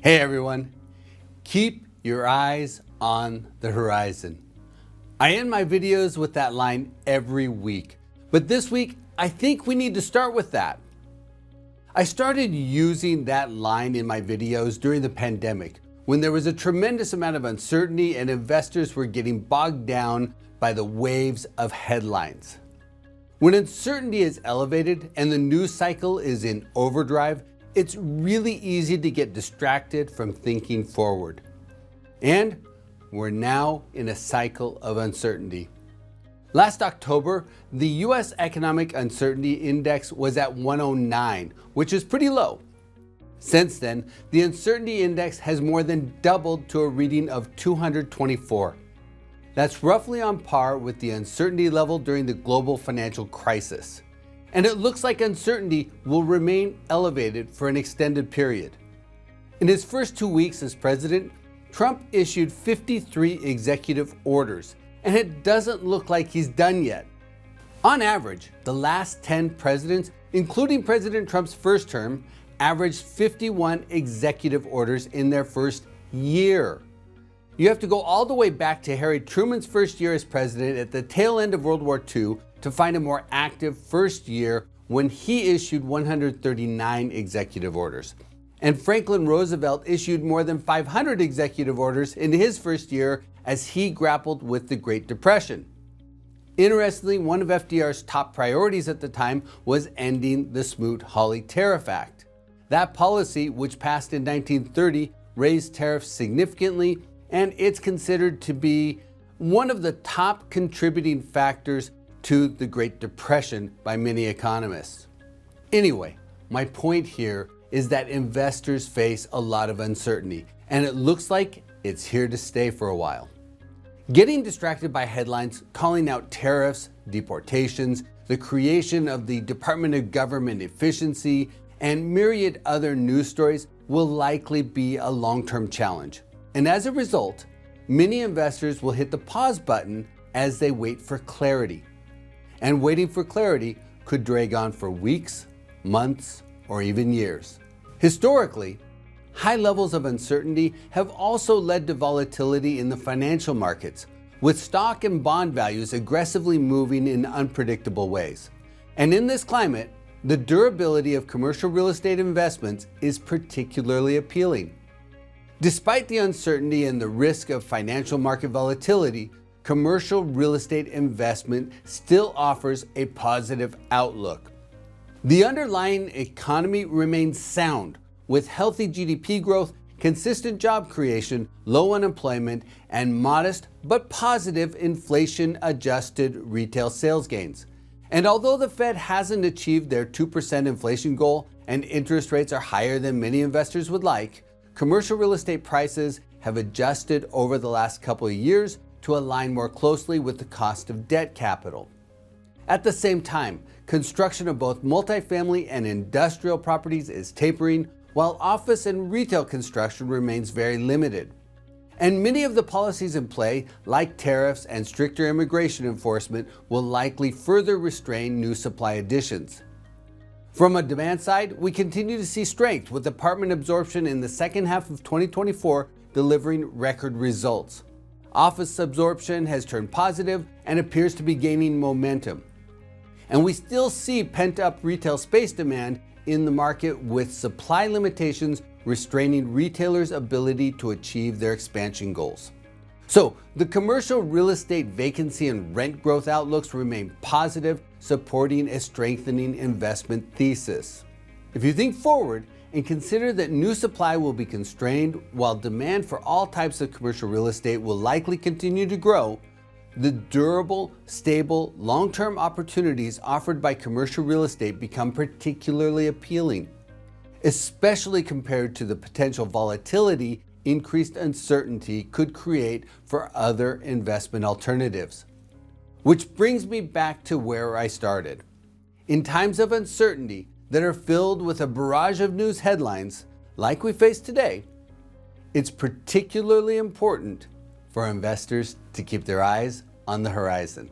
Hey everyone, keep your eyes on the horizon. I end my videos with that line every week, but this week I think we need to start with that. I started using that line in my videos during the pandemic when there was a tremendous amount of uncertainty and investors were getting bogged down by the waves of headlines. When uncertainty is elevated and the news cycle is in overdrive, it's really easy to get distracted from thinking forward. And we're now in a cycle of uncertainty. Last October, the US Economic Uncertainty Index was at 109, which is pretty low. Since then, the Uncertainty Index has more than doubled to a reading of 224. That's roughly on par with the uncertainty level during the global financial crisis. And it looks like uncertainty will remain elevated for an extended period. In his first 2 weeks as president, Trump issued 53 executive orders, and it doesn't look like he's done yet. On average, the last 10 presidents, including President Trump's first term, averaged 51 executive orders in their first year. You have to go all the way back to Harry Truman's first year as president at the tail end of World War II to find a more active first year when he issued 139 executive orders. And Franklin Roosevelt issued more than 500 executive orders in his first year as he grappled with the Great Depression. Interestingly, one of FDR's top priorities at the time was ending the Smoot-Hawley Tariff Act. That policy, which passed in 1930, raised tariffs significantly, and it's considered to be one of the top contributing factors to the Great Depression by many economists. Anyway, my point here is that investors face a lot of uncertainty, and it looks like it's here to stay for a while. Getting distracted by headlines calling out tariffs, deportations, the creation of the Department of Government Efficiency, and myriad other news stories will likely be a long-term challenge. And as a result, many investors will hit the pause button as they wait for clarity. And waiting for clarity could drag on for weeks, months, or even years. Historically, high levels of uncertainty have also led to volatility in the financial markets, with stock and bond values aggressively moving in unpredictable ways. And in this climate, the durability of commercial real estate investments is particularly appealing. Despite the uncertainty and the risk of financial market volatility, commercial real estate investment still offers a positive outlook. The underlying economy remains sound, with healthy GDP growth, consistent job creation, low unemployment, and modest but positive inflation-adjusted retail sales gains. And although the Fed hasn't achieved their 2% inflation goal and interest rates are higher than many investors would like, commercial real estate prices have adjusted over the last couple of years to align more closely with the cost of debt capital. At the same time, construction of both multifamily and industrial properties is tapering, while office and retail construction remains very limited. And many of the policies in play, like tariffs and stricter immigration enforcement, will likely further restrain new supply additions. From a demand side, we continue to see strength, with apartment absorption in the second half of 2024 delivering record results. Office absorption has turned positive and appears to be gaining momentum. And we still see pent-up retail space demand in the market, with supply limitations restraining retailers' ability to achieve their expansion goals. So, the commercial real estate vacancy and rent growth outlooks remain positive, supporting a strengthening investment thesis. If you think forward and consider that new supply will be constrained while demand for all types of commercial real estate will likely continue to grow, the durable, stable, long-term opportunities offered by commercial real estate become particularly appealing, especially compared to the potential volatility increased uncertainty could create for other investment alternatives. Which brings me back to where I started. In times of uncertainty that are filled with a barrage of news headlines, like we face today, it's particularly important for investors to keep their eyes on the horizon.